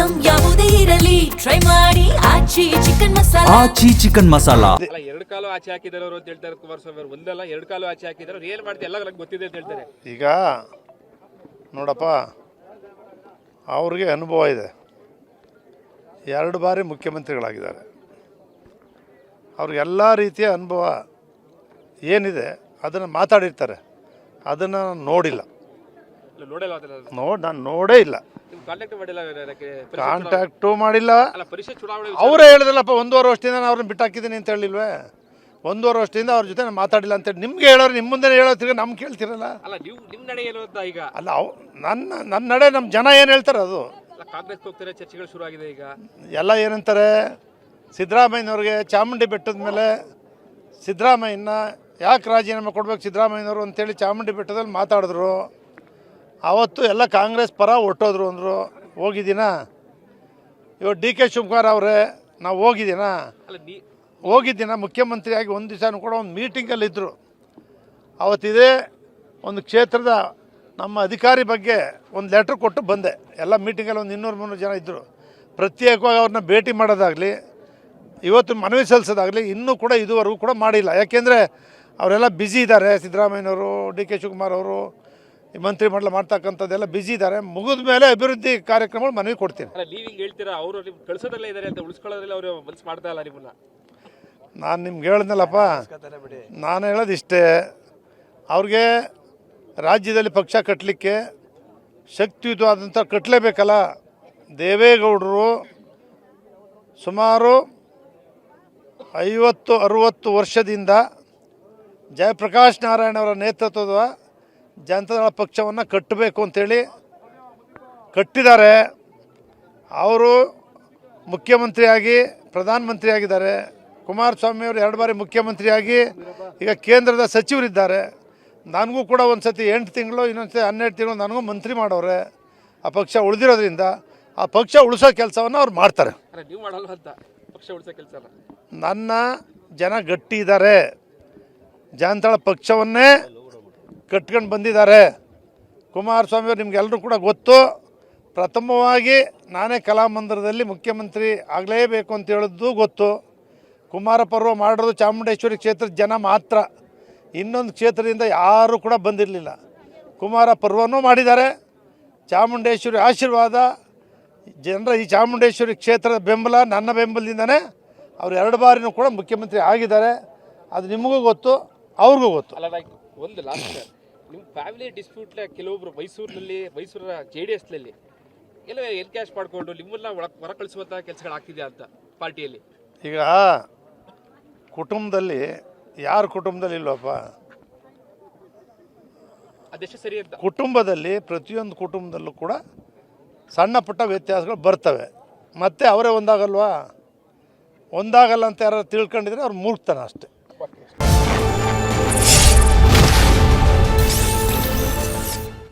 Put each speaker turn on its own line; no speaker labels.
Item ಯಾವುದೇ ಇರಲಿ try ಮಾಡಿ ಆಚಿ ಚಿಕನ್ ಮಸಾಲಾ.
ಆಚಿ ಚಿಕನ್ ಮಸಾಲಾ.
ಅಲ್ಲ ಎರಡು ಕಾಲು ಆಚೆ ಹಾಕಿದ್ದಾರೆ ಅವರು ಅಂತ ಹೇಳ್ತಾರೆ ಕುಮಾರಸ್ವಾಮಿ ಅವರು. ಒಂದಲ್ಲ ಎರಡು ಕಾಲು ಆಚೆ ಹಾಕಿದ್ದಾರೆ. ಅವ್ರು ಏನ್ ಮಾಡ್ತಾರೆ ಎಲ್ಲ ನನಗೆ ಗೊತ್ತಿದೆ ಅಂತ ಹೇಳ್ತಾರೆ.
ಈಗ ನೋಡಪ್ಪ, ಅವ್ರಿಗೆ ಅನುಭವ ಇದೆ, 2 ಬಾರಿ ಮುಖ್ಯಮಂತ್ರಿಗಳಾಗಿದ್ದಾರೆ. ಅವ್ರಿಗೆಲ್ಲ ರೀತಿಯ ಅನುಭವ ಏನಿದೆ ಅದನ್ನು ಮಾತಾಡಿರ್ತಾರೆ. ಅದನ್ನು ನೋಡಿಲ್ಲ, ನಾನು ನೋಡೇ ಇಲ್ಲ, ಕಾಂಟ್ಯಾಕ್ಟು ಮಾಡಿಲ್ಲ. ಅವರೇ ಹೇಳಿದ್ರಲ್ಲಪ್ಪ, 1.5 ವರ್ಷದಿಂದ ನಾನು ಅವ್ರನ್ನ ಬಿಟ್ಟಾಕಿದ್ದೀನಿ ಅಂತ ಹೇಳಿಲ್ವೇ? 1.5 ವರ್ಷದಿಂದ ಅವ್ರ ಜೊತೆ ನಾನು ಮಾತಾಡಿಲ್ಲ ಅಂತೇಳಿ ನಿಮ್ಗೆ ಹೇಳೋರು, ನಿಮ್ಮ ಮುಂದೆ ಹೇಳೋತ್ತಿರ ನಮ್ಗೆ ಕೇಳ್ತಿರಲ್ಲ. ಅಲ್ಲ, ನನ್ನ ನಡೆ ನಮ್ಮ ಜನ ಏನು ಹೇಳ್ತಾರೆ ಅದು.
ಕಾಂಗ್ರೆಸ್ ಹೋಗ್ತಾರೆ, ಚರ್ಚೆಗಳು ಶುರು ಆಗಿದೆ ಈಗ.
ಎಲ್ಲ ಏನಂತಾರೆ, ಸಿದ್ದರಾಮಯ್ಯನವ್ರಿಗೆ ಚಾಮುಂಡಿ ಬೆಟ್ಟದ ಮೇಲೆ ಸಿದ್ದರಾಮಯ್ಯನ ಯಾಕೆ ರಾಜೀನಾಮೆ ಕೊಡ್ಬೇಕು ಸಿದ್ದರಾಮಯ್ಯನವರು ಅಂತೇಳಿ ಚಾಮುಂಡಿ ಬೆಟ್ಟದಲ್ಲಿ ಮಾತಾಡಿದ್ರು. ಆವತ್ತು ಎಲ್ಲ ಕಾಂಗ್ರೆಸ್ ಪರ ಹೊರಟೋದ್ರು ಅಂದರು. ಹೋಗಿದ್ದೀನಾ? ಇವತ್ತು ಡಿ ಕೆ ಶಿವಕುಮಾರ್ ಅವರೇ, ನಾವು ಹೋಗಿದ್ದೀನ ಮುಖ್ಯಮಂತ್ರಿಯಾಗಿ ಒಂದು ದಿವಸನೂ ಕೂಡ ಒಂದು ಮೀಟಿಂಗಲ್ಲಿದ್ದರು. ಅವತ್ತಿದೇ ಒಂದು ಕ್ಷೇತ್ರದ ನಮ್ಮ ಅಧಿಕಾರಿ ಬಗ್ಗೆ ಒಂದು ಲೆಟ್ರ್ ಕೊಟ್ಟು ಬಂದೆ. ಎಲ್ಲ ಮೀಟಿಂಗಲ್ಲಿ ಒಂದು 200-300 ಜನ ಇದ್ದರು. ಪ್ರತ್ಯೇಕವಾಗಿ ಅವ್ರನ್ನ ಭೇಟಿ ಮಾಡೋದಾಗಲಿ, ಇವತ್ತು ಮನವಿ ಸಲ್ಲಿಸೋದಾಗಲಿ ಇನ್ನೂ ಕೂಡ ಇದುವರೆಗೂ ಕೂಡ ಮಾಡಿಲ್ಲ. ಯಾಕೆಂದರೆ ಅವರೆಲ್ಲ ಬ್ಯುಸಿ ಇದ್ದಾರೆ. ಸಿದ್ದರಾಮಯ್ಯನವರು, ಡಿ ಕೆ ಶಿವಕುಮಾರ್ ಅವರು ಮಂತ್ರಿಮಂಡಲ ಮಾಡ್ತಕ್ಕಂಥದ್ದೆಲ್ಲ ಬ್ಯುಸಿ ಇದ್ದಾರೆ. ಮುಗಿದ ಮೇಲೆ ಅಭಿವೃದ್ಧಿ ಕಾರ್ಯಕ್ರಮಗಳು ಮನವಿ ಕೊಡ್ತೀನಿ.
ಅವರು ಕಳಿಸೋದಲ್ಲೇ ಇದ್ದಾರೆ ಅಂತ ಉಳಿಸ್ಕೊಳ್ಳೋದ್ರಲ್ಲಿ ಅವರು ಮನಸ್ಸು ಮಾಡ್ತಾ ಇಲ್ಲ ನಿಮ್ಮನ್ನ.
ನಾನು ನಿಮ್ಗೆ ಹೇಳಿದ್ನಲ್ಲಪ್ಪ, ನಾನು ಹೇಳೋದು ಇಷ್ಟೇ, ಅವ್ರಿಗೆ ರಾಜ್ಯದಲ್ಲಿ ಪಕ್ಷ ಕಟ್ಟಲಿಕ್ಕೆ ಶಕ್ತಿಯುತವಾದಂಥ ಕಟ್ಟಲೇಬೇಕಲ್ಲ. ದೇವೇಗೌಡರು ಸುಮಾರು 50-60 ವರ್ಷದಿಂದ ಜಯಪ್ರಕಾಶ್ ನಾರಾಯಣ ಅವರ ನೇತೃತ್ವದ ಜನತಾದಳ ಪಕ್ಷವನ್ನು ಕಟ್ಟಬೇಕು ಅಂಥೇಳಿ ಕಟ್ಟಿದ್ದಾರೆ. ಅವರು ಮುಖ್ಯಮಂತ್ರಿಯಾಗಿ ಪ್ರಧಾನಮಂತ್ರಿಯಾಗಿದ್ದಾರೆ. ಕುಮಾರಸ್ವಾಮಿಯವರು 2 ಬಾರಿ ಮುಖ್ಯಮಂತ್ರಿಯಾಗಿ ಈಗ ಕೇಂದ್ರದ ಸಚಿವರಿದ್ದಾರೆ. ನನಗೂ ಕೂಡ ಒಂದು ಸತಿ 8 ತಿಂಗಳು, ಇನ್ನೊಂದು ಸತಿ 12 ತಿಂಗಳು ನನಗೂ ಮಂತ್ರಿ ಮಾಡೋರೆ. ಆ ಪಕ್ಷ ಉಳಿದಿರೋದ್ರಿಂದ ಆ ಪಕ್ಷ ಉಳಿಸೋ ಕೆಲಸವನ್ನು ಅವ್ರು ಮಾಡ್ತಾರೆ. ನನ್ನ ಜನ ಗಟ್ಟಿ ಇದ್ದಾರೆ, ಜನತಾದಳ ಪಕ್ಷವನ್ನೇ ಕಟ್ಕೊಂಡು ಬಂದಿದ್ದಾರೆ. ಕುಮಾರಸ್ವಾಮಿಯವರು ನಿಮಗೆಲ್ಲರೂ ಕೂಡ ಗೊತ್ತು. ಪ್ರಥಮವಾಗಿ ನಾನೇ ಕಲಾಮಂದಿರದಲ್ಲಿ ಮುಖ್ಯಮಂತ್ರಿ ಆಗಲೇಬೇಕು ಅಂತ ಹೇಳಿದ್ದು ಗೊತ್ತು. ಕುಮಾರ ಪರ್ವ ಮಾಡೋದು ಚಾಮುಂಡೇಶ್ವರಿ ಕ್ಷೇತ್ರದ ಜನ ಮಾತ್ರ, ಇನ್ನೊಂದು ಕ್ಷೇತ್ರದಿಂದ ಯಾರೂ ಕೂಡ ಬಂದಿರಲಿಲ್ಲ. ಕುಮಾರ ಪರ್ವನೂ ಮಾಡಿದ್ದಾರೆ. ಚಾಮುಂಡೇಶ್ವರಿ ಆಶೀರ್ವಾದ, ಜನರ ಈ ಚಾಮುಂಡೇಶ್ವರಿ ಕ್ಷೇತ್ರದ ಬೆಂಬಲ, ನನ್ನ ಬೆಂಬಲದಿಂದನೇ ಅವರು 2 ಬಾರಿನೂ ಕೂಡ ಮುಖ್ಯಮಂತ್ರಿ ಆಗಿದ್ದಾರೆ. ಅದು ನಿಮಗೂ ಗೊತ್ತು, ಅವ್ರಿಗೂ ಗೊತ್ತು.
ಒಂದು ಲಾಸ್ಟ್, ನಿಮ್ಮ ಫ್ಯಾಮಿಲಿ ಡಿಸ್ಪ್ಯೂಟ್ ಕೆಲವೊಬ್ರು ಮೈಸೂರ JDSನಲ್ಲಿ ಎಲ್ಲ ಕ್ಯಾಶ್ ಮಾಡಿಕೊಂಡು ನಿಮ್ಮನ್ನ ಹೊರ ಕಳಿಸುವಂಥ ಕೆಲಸಗಳು ಆಗ್ತಿದೆಯಾ ಅಂತ ಪಾರ್ಟಿಯಲ್ಲಿ?
ಈಗ ಕುಟುಂಬದಲ್ಲಿ ಯಾರು ಕುಟುಂಬದಲ್ಲಿ ಇಲ್ವಪ್ಪ?
ಅದೆಷ್ಟು ಸರಿ ಅಂತ.
ಕುಟುಂಬದಲ್ಲಿ ಪ್ರತಿಯೊಂದು ಕುಟುಂಬದಲ್ಲೂ ಕೂಡ ಸಣ್ಣ ಪುಟ್ಟ ವ್ಯತ್ಯಾಸಗಳು ಬರ್ತವೆ. ಮತ್ತೆ ಅವರೇ ಒಂದಾಗಲ್ವಾ? ಒಂದಾಗಲ್ಲ ಅಂತ ಯಾರು ತಿಳ್ಕೊಂಡಿದ್ರೆ ಅವ್ರು ಮೂರ್ಖತನ ಅಷ್ಟೆ.